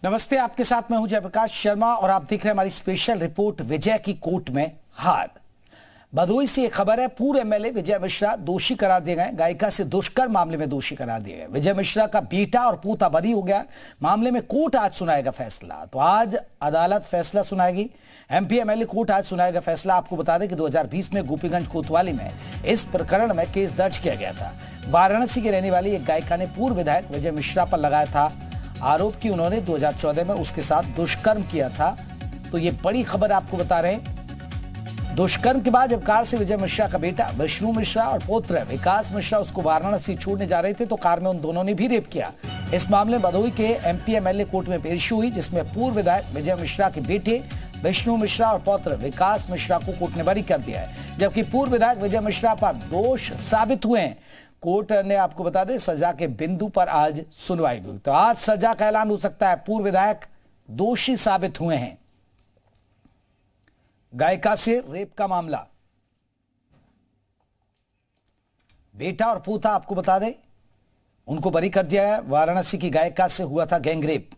नमस्ते, आपके साथ मैं हूं जयप्रकाश शर्मा और आप देख रहे हैं हमारी स्पेशल रिपोर्ट विजय की कोर्ट में हार। भदोही से एक खबर है, पूर्व एमएलए विजय मिश्रा दोषी करार दिए गए। गायिका से दुष्कर्म मामले में दोषी करार दिए गए। विजय मिश्रा का बेटा और पोता बरी हो गया। मामले में कोर्ट आज सुनाएगा फैसला। तो आज अदालत फैसला सुनाएगी। एमपी एमएलए कोर्ट आज सुनाएगा फैसला। आपको बता दें कि 2020 में गोपीगंज कोतवाली में इस प्रकरण में केस दर्ज किया गया था। वाराणसी की रहने वाली एक गायिका ने पूर्व विधायक विजय मिश्रा पर लगाया था आरोप कि उन्होंने 2014 में उसके साथ दुष्कर्म किया था। तो ये बड़ी खबर आपको बता रहे हैं। दुष्कर्म के बाद जब कार से विजय मिश्रा का बेटा विष्णु मिश्रा और पुत्र विकास मिश्रा उसको वाराणसी छोड़ने जा रहे थे तो कार में उन दोनों ने भी रेप किया। इस मामले में भदोही के एमपी एमएलए कोर्ट में पेश हुई, जिसमें पूर्व विधायक विजय मिश्रा के बेटे विष्णु मिश्रा और पुत्र विकास मिश्रा को कोर्ट ने बरी कर दिया है, जबकि पूर्व विधायक विजय मिश्रा पर दोष साबित हुए हैं। कोर्ट ने आपको बता दें सजा के बिंदु पर आज सुनवाई हुई। तो आज सजा का ऐलान हो सकता है। पूर्व विधायक दोषी साबित हुए हैं। गायिका से रेप का मामला, बेटा और पोता आपको बता दें उनको बरी कर दिया है। वाराणसी की गायिका से हुआ था गैंगरेप।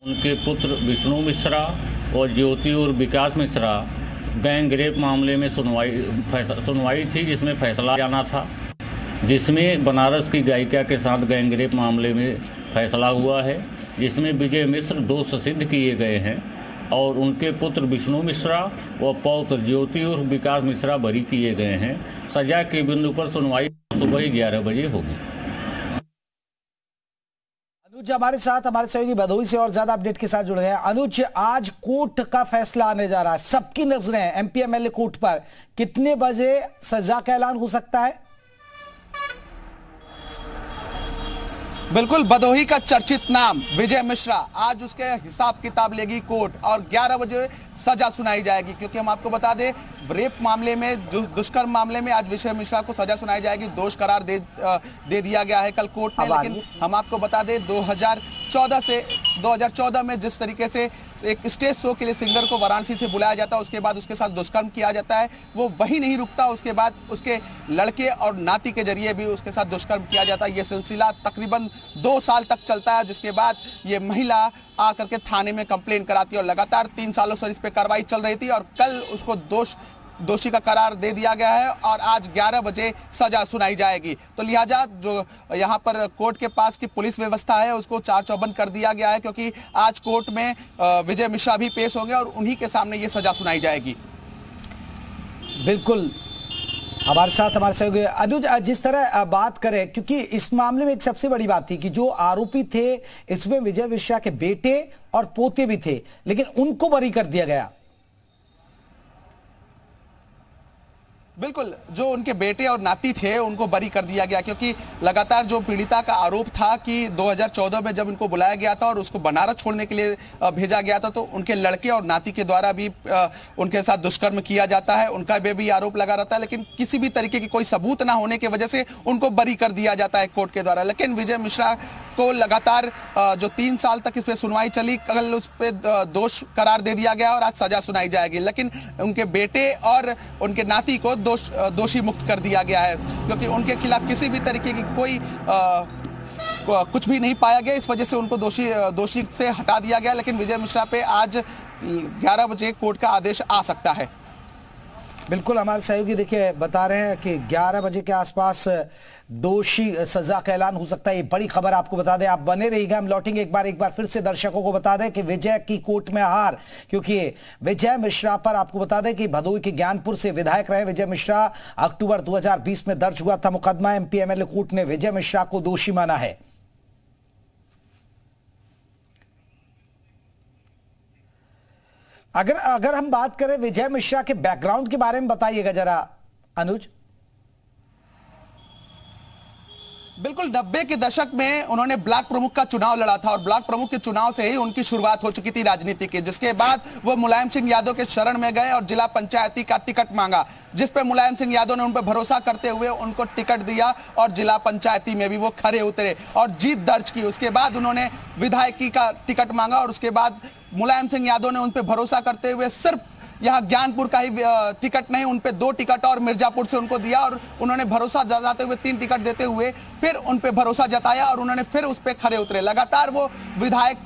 उनके पुत्र विष्णु मिश्रा और ज्योति और विकास मिश्रा गैंग रेप मामले में सुनवाई थी, जिसमें फैसला जाना था, जिसमें बनारस की गायिका के साथ गैंग रेप मामले में फैसला हुआ है, जिसमें विजय मिश्र दोष सिद्ध किए गए हैं और उनके पुत्र विष्णु मिश्रा व पौत्र ज्योति और विकास मिश्रा बरी किए गए हैं। सजा के बिंदु पर सुनवाई सुबह 11 बजे होगी। अनुज हमारे साथ, हमारे सहयोगी भदोही से और ज्यादा अपडेट के साथ जुड़ गए हैं। अनुज, आज कोर्ट का फैसला आने जा रहा है, सबकी नजरें एमपी एमएलए कोर्ट पर। कितने बजे सजा का ऐलान हो सकता है? बिल्कुल, भदोही का चर्चित नाम विजय मिश्रा, आज उसके हिसाब किताब लेगी कोर्ट और 11 बजे सजा सुनाई जाएगी। क्योंकि हम आपको बता दें रेप मामले में, जो दुष्कर्म मामले में आज विजय मिश्रा को सजा सुनाई जाएगी। दोष करार दे दिया गया है कल कोर्ट ने। लेकिन हम आपको बता दें 2014 में जिस तरीके से एक स्टेज शो के लिए सिंगर को वाराणसी से बुलाया जाता है, उसके बाद उसके साथ दुष्कर्म किया जाता है, वो वही नहीं रुकता। उसके बाद उसके लड़के और नाती के जरिए भी उसके साथ दुष्कर्म किया जाता है। ये सिलसिला तकरीबन 2 साल तक चलता है, जिसके बाद ये महिला आकर के थाने में कंप्लेन कराती है और लगातार 3 सालों से इस पे कार्रवाई चल रही थी और कल उसको दोषी का करार दे दिया गया है और आज 11 बजे सजा सुनाई जाएगी। तो लिहाजा जो यहाँ पर कोर्ट के पास की पुलिस व्यवस्था है उसको चार चौबंद कर दिया गया है, क्योंकि आज कोर्ट में विजय मिश्रा भी पेश होंगे और उन्हीं के सामने ये सजा सुनाई जाएगी। बिल्कुल, हमारे साथ हमारे सहयोगी अनुज, जिस तरह बात करें, क्योंकि इस मामले में एक सबसे बड़ी बात थी कि जो आरोपी थे इसमें विजय मिश्रा के बेटे और पोते भी थे, लेकिन उनको बरी कर दिया गया। बिल्कुल, जो उनके बेटे और नाती थे उनको बरी कर दिया गया, क्योंकि लगातार जो पीड़िता का आरोप था कि 2014 में जब उनको बुलाया गया था और उसको बनारस छोड़ने के लिए भेजा गया था, तो उनके लड़के और नाती के द्वारा भी उनके साथ दुष्कर्म किया जाता है, उनका भी आरोप लगा रहता है। लेकिन किसी भी तरीके की कोई सबूत ना होने की वजह से उनको बरी कर दिया जाता है कोर्ट के द्वारा। लेकिन विजय मिश्रा को लगातार जो 3 साल तक इस पर सुनवाई चली, कल उस पर दोष करार दे दिया गया और आज सजा सुनाई जाएगी। लेकिन उनके बेटे और उनके नाती को दोषी मुक्त कर दिया गया है, क्योंकि उनके खिलाफ किसी भी तरीके की कोई कुछ भी नहीं पाया गया। इस वजह से उनको दोषी से हटा दिया गया। लेकिन विजय मिश्रा पे आज 11 बजे कोर्ट का आदेश आ सकता है। बिल्कुल, हमारे सहयोगी देखिए बता रहे हैं कि 11 बजे के आसपास दोषी सजा का ऐलान हो सकता है। ये बड़ी खबर आपको बता दें, आप बने रहिएगा। हम लौटेंगे एक बार फिर से दर्शकों को बता दें कि विजय की कोर्ट में हार, क्योंकि विजय मिश्रा पर आपको बता दें कि भदोही के ज्ञानपुर से विधायक रहे विजय मिश्रा। अक्टूबर 2020 में दर्ज हुआ था मुकदमा। एमपी एमएलए कोर्ट ने विजय मिश्रा को दोषी माना है। अगर हम बात करें विजय मिश्रा के बैकग्राउंड के बारे में बताइएगा जरा अनुज। बिल्कुल, 90 के दशक में उन्होंने ब्लॉक प्रमुख का चुनाव लड़ा था और ब्लॉक प्रमुख के चुनाव से ही उनकी शुरुआत हो चुकी थी राजनीति की, जिसके बाद वो मुलायम सिंह यादव के शरण में गए और जिला पंचायती का टिकट मांगा, जिस पे मुलायम सिंह यादव ने उन पर भरोसा करते हुए उनको टिकट दिया और जिला पंचायती में भी वो खरे उतरे और जीत दर्ज की। उसके बाद उन्होंने विधायकी का टिकट मांगा और उसके बाद मुलायम सिंह यादव ने उन पर भरोसा करते हुए सिर्फ यहाँ ज्ञानपुर का ही टिकट नहीं, उन पे 2 टिकट और मिर्जापुर से उनको दिया और उन्होंने भरोसा जताते हुए 3 टिकट देते हुए फिर उन पे भरोसा जताया और उन्होंने फिर उस पे खड़े उतरे। लगातार वो विधायक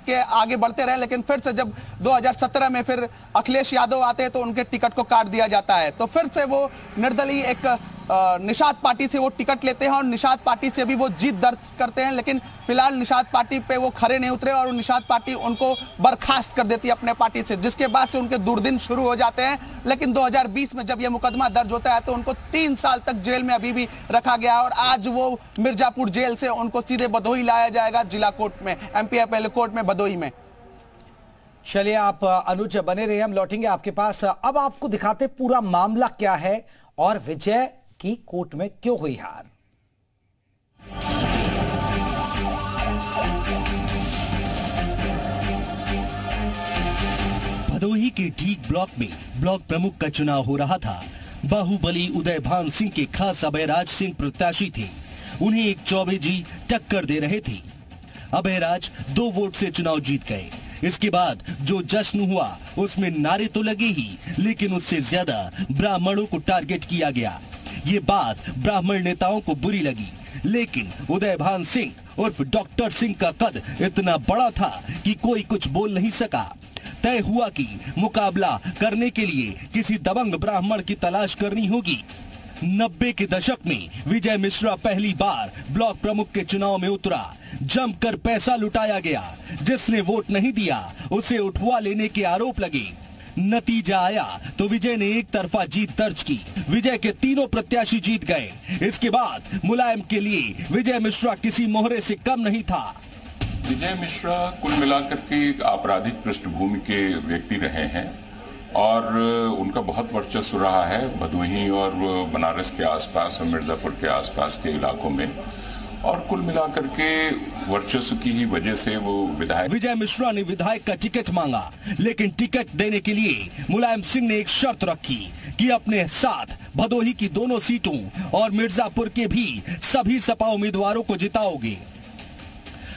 के आगे बढ़ते रहे, लेकिन फिर से जब 2017 में फिर अखिलेश यादव आते हैं तो उनके टिकट को काट दिया जाता है। तो फिर से वो निर्दलीय एक निषाद पार्टी से वो टिकट लेते हैं और निषाद पार्टी से भी वो जीत दर्ज करते हैं, लेकिन फिलहाल निषाद पार्टी पे वो खड़े नहीं उतरे और निषाद पार्टी उनको बर्खास्त कर देती है अपने पार्टी से, जिसके बाद से उनके दुर्दिन शुरू हो जाते हैं। लेकिन 2020 में जब ये मुकदमा दर्ज होता है तो उनको 3 साल तक जेल में अभी भी रखा गया और आज वो मिर्जापुर जेल से उनको सीधे भदोही लाया जाएगा, जिला कोर्ट में, MPFL कोर्ट में भदोही में। चलिए आप अनुज बने रहिए, हम लौटेंगे आपके पास। अब आपको दिखाते पूरा मामला क्या है और विजय की कोर्ट में क्यों हुई हार। भदोही के ढीक ब्लॉक में ब्लॉक प्रमुख का चुनाव हो रहा था। बाहुबली उदयभान सिंह के खास अभयराज सिंह प्रत्याशी थे। उन्हें एक चौबे जी टक्कर दे रहे थे। अभयराज 2 वोट से चुनाव जीत गए। इसके बाद जो जश्न हुआ उसमें नारे तो लगे ही, लेकिन उससे ज्यादा ब्राह्मणों को टारगेट किया गया। ये बात ब्राह्मण नेताओं को बुरी लगी, लेकिन उदयभान सिंह उर्फ डॉक्टर सिंह का कद इतना बड़ा था कि कोई कुछ बोल नहीं सका। तय हुआ कि मुकाबला करने के लिए किसी दबंग ब्राह्मण की तलाश करनी होगी। 90 के दशक में विजय मिश्रा पहली बार ब्लॉक प्रमुख के चुनाव में उतरा। जमकर पैसा लुटाया गया। जिसने वोट नहीं दिया उसे उठवा लेने के आरोप लगे। नतीजा आया तो विजय ने एक तरफा जीत दर्ज की। विजय के 3 प्रत्याशी जीत गए। इसके बाद मुलायम के लिए विजय मिश्रा किसी मोहरे से कम नहीं था। विजय मिश्रा कुल मिलाकर के एक आपराधिक पृष्ठभूमि के व्यक्ति रहे हैं और उनका बहुत वर्चस्व रहा है भदोही और बनारस के आसपास और मिर्जापुर के आसपास के इलाकों में, और कुल मिलाकर के वर्चस्व की ही वजह से वो विधायक। विजय मिश्रा ने विधायक का टिकट मांगा, लेकिन टिकट देने के लिए मुलायम सिंह ने एक शर्त रखी कि अपने साथ भदोही की दोनों सीटों और मिर्जापुर के भी सभी सपा उम्मीदवारों को जिताओगे।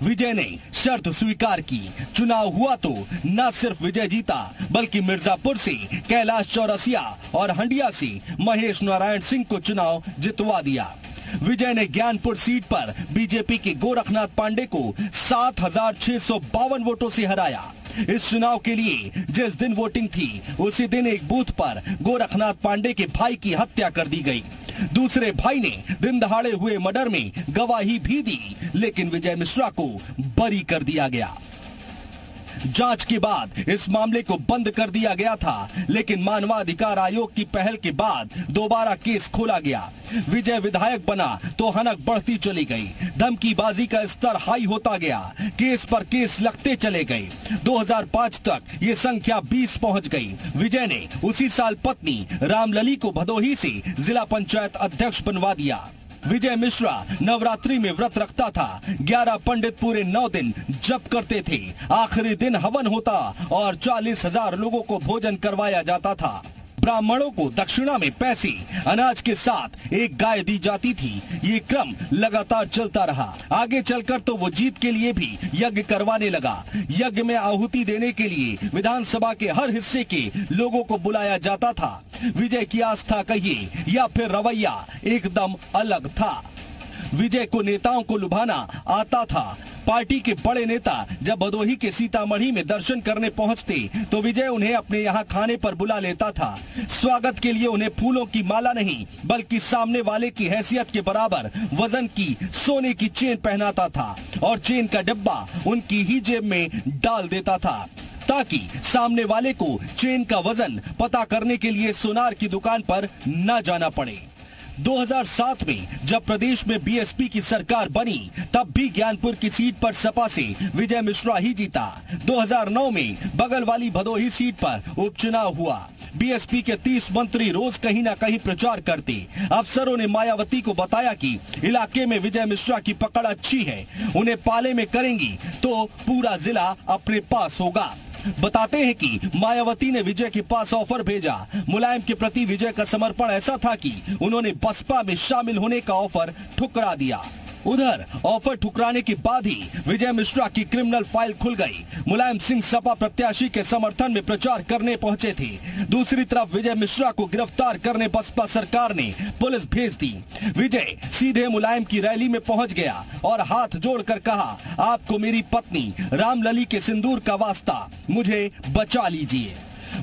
विजय ने शर्त स्वीकार की। चुनाव हुआ तो न सिर्फ विजय जीता, बल्कि मिर्जापुर से कैलाश चौरसिया और हंडिया से महेश नारायण सिंह को चुनाव जितवा दिया। विजय ने ज्ञानपुर सीट पर बीजेपी के गोरखनाथ पांडे को 7,652 वोटों से हराया। इस चुनाव के लिए जिस दिन वोटिंग थी उसी दिन एक बूथ पर गोरखनाथ पांडे के भाई की हत्या कर दी गई। दूसरे भाई ने दिन दहाड़े हुए मर्डर में गवाही भी दी, लेकिन विजय मिश्रा को बरी कर दिया गया। जांच के बाद इस मामले को बंद कर दिया गया था, लेकिन मानवाधिकार आयोग की पहल के बाद दोबारा केस खोला गया। विजय विधायक बना तो हनक बढ़ती चली गई। धमकीबाजी का स्तर हाई होता गया। केस पर केस लगते चले गए। 2005 तक ये संख्या 20 पहुंच गई। विजय ने उसी साल पत्नी रामलली को भदोही से जिला पंचायत अध्यक्ष बनवा दिया। विजय मिश्रा नवरात्रि में व्रत रखता था। 11 पंडित पूरे 9 दिन जप करते थे। आखिरी दिन हवन होता और 40,000 लोगों को भोजन करवाया जाता था। ब्राह्मणों को दक्षिणा में पैसे, अनाज के साथ एक गाय दी जाती थी। ये क्रम लगातार चलता रहा। आगे चलकर तो वो जीत के लिए भी यज्ञ करवाने लगा। यज्ञ में आहुति देने के लिए विधानसभा के हर हिस्से के लोगों को बुलाया जाता था। विजय की आस्था कहिए या फिर रवैया एकदम अलग था। विजय को नेताओं को लुभाना आता था। पार्टी के बड़े नेता जब भदोही के सीतामढ़ी में दर्शन करने पहुंचते तो विजय उन्हें अपने यहां खाने पर बुला लेता था। स्वागत के लिए उन्हें फूलों की माला नहीं, बल्कि सामने वाले की हैसियत के बराबर वजन की सोने की चेन पहनाता था और चेन का डिब्बा उनकी ही जेब में डाल देता था, ताकि सामने वाले को चेन का वजन पता करने के लिए सोनार की दुकान पर न जाना पड़े। 2007 में जब प्रदेश में बीएसपी की सरकार बनी, तब भी ज्ञानपुर की सीट पर सपा से विजय मिश्रा ही जीता। 2009 में बगल वाली भदोही सीट पर उपचुनाव हुआ। बीएसपी के 30 मंत्री रोज कहीं ना कहीं प्रचार करते। अफसरों ने मायावती को बताया कि इलाके में विजय मिश्रा की पकड़ अच्छी है, उन्हें पाले में करेंगी तो पूरा जिला अपने पास होगा। बताते हैं कि मायावती ने विजय के पास ऑफर भेजा। मुलायम के प्रति विजय का समर्पण ऐसा था कि उन्होंने बसपा में शामिल होने का ऑफर ठुकरा दिया। उधर ऑफर ठुकराने के बाद ही विजय मिश्रा की क्रिमिनल फाइल खुल गई। मुलायम सिंह सपा प्रत्याशी के समर्थन में प्रचार करने पहुंचे थे। दूसरी तरफ विजय मिश्रा को गिरफ्तार करने बसपा सरकार ने पुलिस भेज दी। विजय सीधे मुलायम की रैली में पहुंच गया और हाथ जोड़कर कहा, आपको मेरी पत्नी रामलली के सिंदूर का वास्ता, मुझे बचा लीजिए।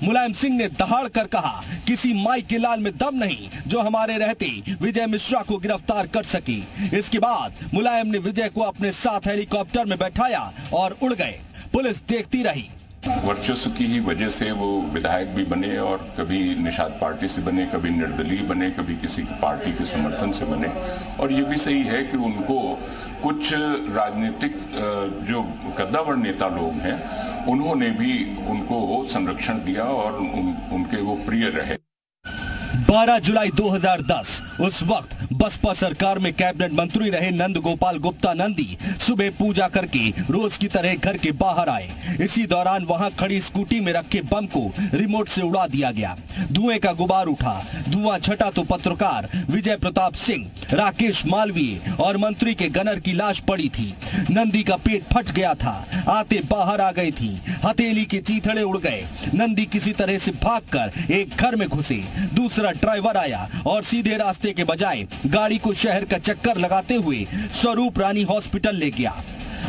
मुलायम सिंह ने दहाड़ कर कहा, किसी माई के लाल में दम नहीं जो हमारे रहते विजय मिश्रा को गिरफ्तार कर सके। इसके बाद मुलायम ने विजय को अपने साथ हेलीकॉप्टर में बैठाया और उड़ गए। पुलिस देखती रही। वर्चस्व की ही वजह से वो विधायक भी बने और कभी निषाद पार्टी से बने, कभी निर्दलीय बने, कभी किसी पार्टी के समर्थन से बने। और ये भी सही है कि उनको कुछ राजनीतिक जो कद्दावर नेता लोग हैं उन्होंने भी उनको संरक्षण दिया और उनके वो प्रिय रहे। 12 जुलाई 2010 उस वक्त बसपा सरकार में कैबिनेट मंत्री रहे नंद गोपाल गुप्ता नंदी सुबह पूजा करके रोज की तरह घर के बाहर आए। इसी दौरान वहां खड़ी स्कूटी में रखे बम को रिमोट से उड़ा दिया गया। धुएं का गुबार उठा। धुआं छटा तो पत्रकार विजय प्रताप सिंह, राकेश मालवीय और मंत्री के गनर की लाश पड़ी थी। नंदी का पेट फट गया था, आते बाहर आ गई थी, हथेली के चीथड़े उड़ गए। नंदी किसी तरह से भागकर एक घर में घुसे। दूसरा ड्राइवर आया और सीधे रास्ते के बजाय गाड़ी को शहर का चक्कर लगाते हुए स्वरूप रानी हॉस्पिटल ले गया।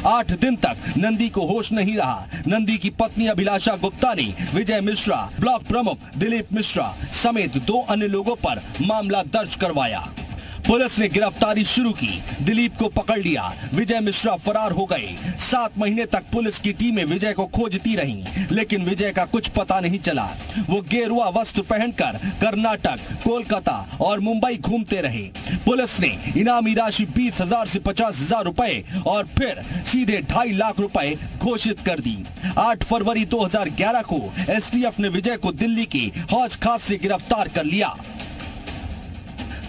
8 दिन तक नंदी को होश नहीं रहा। नंदी की पत्नी अभिलाषा गुप्ता ने विजय मिश्रा, ब्लॉक प्रमुख दिलीप मिश्रा समेत 2 अन्य लोगों पर मामला दर्ज करवाया। पुलिस ने गिरफ्तारी शुरू की। दिलीप को पकड़ लिया। विजय मिश्रा फरार हो गए। 7 महीने तक पुलिस की टीमें विजय को खोजती रहीं, लेकिन विजय का कुछ पता नहीं चला। वो गेरुआ वस्त्र पहनकर कर्नाटक, कोलकाता और मुंबई घूमते रहे। पुलिस ने इनामी राशि 20,000 से 50,000 रुपए और फिर सीधे 2.5 लाख रुपए घोषित कर दी। 8 फरवरी 2011 को एसटीएफ ने विजय को दिल्ली के हौज खास से गिरफ्तार कर लिया।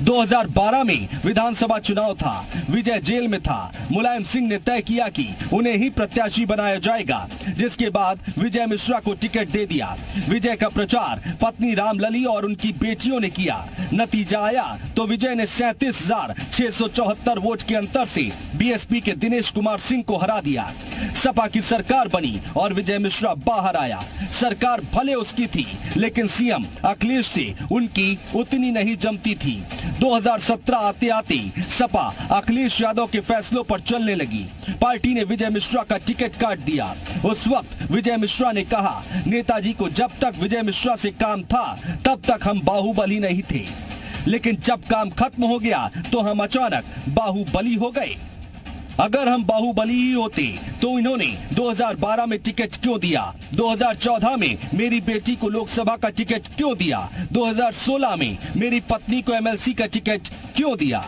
2012 में विधानसभा चुनाव था। विजय जेल में था। मुलायम सिंह ने तय किया कि उन्हें ही प्रत्याशी बनाया जाएगा, जिसके बाद विजय मिश्रा को टिकट दे दिया। विजय का प्रचार पत्नी रामलली और उनकी बेटियों ने किया। नतीजा आया तो विजय ने 37,674 वोट के अंतर से बीएसपी के दिनेश कुमार सिंह को हरा दिया। सपा की सरकार बनी और विजय मिश्रा बाहर आया। सरकार भले उसकी थी, लेकिन सीएम अखिलेश से उनकी उतनी नहीं जमती थी। 2017 आते आते सपा अखिलेश यादव के फैसलों पर चलने लगी। पार्टी ने विजय मिश्रा का टिकट काट दिया। उस वक्त विजय मिश्रा ने कहा, नेताजी को जब तक विजय मिश्रा से काम था तब तक हम बाहुबली नहीं थे, लेकिन जब काम खत्म हो गया तो हम अचानक बाहुबली हो गए। अगर हम बाहुबली ही होते तो इन्होंने 2012 में टिकट क्यों दिया? 2014 में मेरी बेटी को लोकसभा का टिकट क्यों दिया? 2016 में मेरी पत्नी को एमएलसी का टिकट क्यों दिया?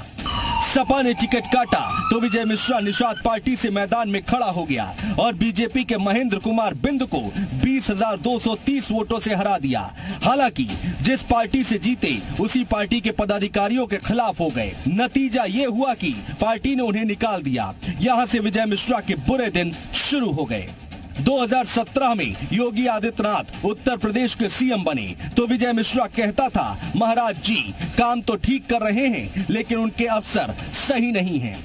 सपा ने टिकट काटा तो विजय मिश्रा निषाद पार्टी से मैदान में खड़ा हो गया और बीजेपी के महेंद्र कुमार बिंद को 20,230 वोटों से हरा दिया। हालांकि जिस पार्टी से जीते उसी पार्टी के पदाधिकारियों के खिलाफ हो गए। नतीजा ये हुआ कि पार्टी ने उन्हें निकाल दिया। यहां से विजय मिश्रा के बुरे दिन शुरू हो गए। 2017 में योगी आदित्यनाथ उत्तर प्रदेश के सीएम बने तो विजय मिश्रा कहता था, महाराज जी काम तो ठीक कर रहे हैं, लेकिन उनके अफसर सही नहीं हैं।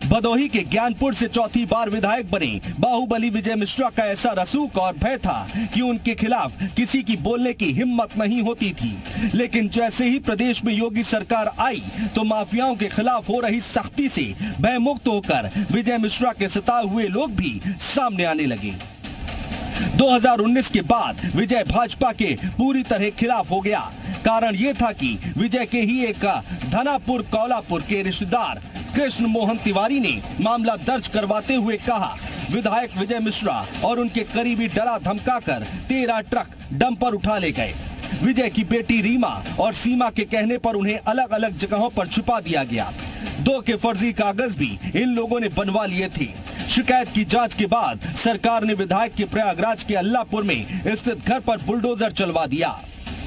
भदोही के ज्ञानपुर से 4थी बार विधायक बने बाहुबली विजय मिश्रा का ऐसा रसूख और भय था कि उनके खिलाफ किसी की बोलने की हिम्मत नहीं होती थी। लेकिन जैसे ही प्रदेश में योगी सरकार आई तो माफियाओं के खिलाफ हो रही सख्ती से भयमुक्त होकर विजय मिश्रा के सताए हुए लोग भी सामने आने लगे। 2019 के बाद विजय भाजपा के पूरी तरह खिलाफ हो गया। कारण ये था कि विजय के ही एक धनापुर कोल्हापुर के रिश्तेदार कृष्ण मोहन तिवारी ने मामला दर्ज करवाते हुए कहा, विधायक विजय मिश्रा और उनके करीबी डरा धमकाकर 13 ट्रक डंपर उठा ले गए। विजय की बेटी रीमा और सीमा के कहने पर उन्हें अलग अलग जगहों पर छुपा दिया गया। 2 के फर्जी कागज भी इन लोगों ने बनवा लिए थे। शिकायत की जांच के बाद सरकार ने विधायक के प्रयागराज के अल्लाहपुर में स्थित घर पर बुलडोजर चलवा दिया।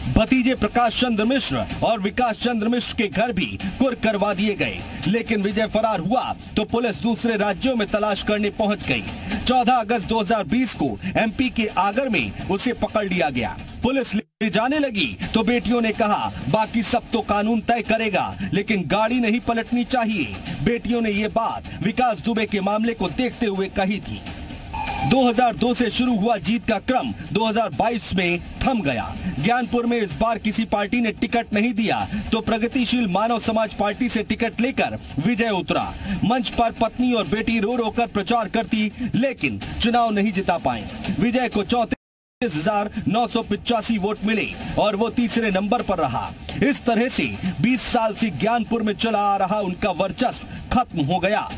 भतीजे प्रकाश चंद्र मिश्र और विकास चंद्र मिश्र के घर भी कुर्क करवा दिए गए। लेकिन विजय फरार हुआ तो पुलिस दूसरे राज्यों में तलाश करने पहुंच गई। 14 अगस्त 2020 को एमपी के आगर में उसे पकड़ लिया गया। पुलिस जाने लगी तो बेटियों ने कहा बाकी सब तो कानून तय करेगा, लेकिन गाड़ी नहीं पलटनी चाहिए। बेटियों ने ये बात विकास दुबे के मामले को देखते हुए कही थी। 2002 से शुरू हुआ जीत का क्रम 2022 में थम गया। ज्ञानपुर में इस बार किसी पार्टी ने टिकट नहीं दिया तो प्रगतिशील मानव समाज पार्टी से टिकट लेकर विजय उतरा। मंच पर पत्नी और बेटी रो रो कर प्रचार करती, लेकिन चुनाव नहीं जिता पाए। विजय को 34,985 वोट मिले और वो तीसरे नंबर पर रहा। इस तरह से 20 साल से ज्ञानपुर में चला आ रहा उनका वर्चस्व खत्म हो गया।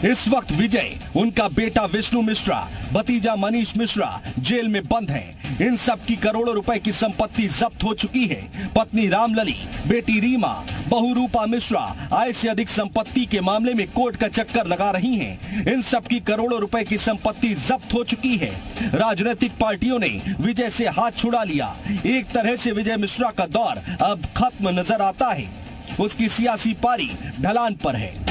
इस वक्त विजय, उनका बेटा विष्णु मिश्रा, भतीजा मनीष मिश्रा जेल में बंद हैं। इन सब की करोड़ों रुपए की संपत्ति जब्त हो चुकी है। पत्नी रामलली, बेटी रीमा, बहू रूपा मिश्रा आय से अधिक संपत्ति के मामले में कोर्ट का चक्कर लगा रही हैं। इन सब की करोड़ों रुपए की संपत्ति जब्त हो चुकी है। राजनीतिक पार्टियों ने विजय से हाथ छुड़ा लिया। एक तरह से विजय मिश्रा का दौर अब खत्म नजर आता है। उसकी सियासी पारी ढलान पर है।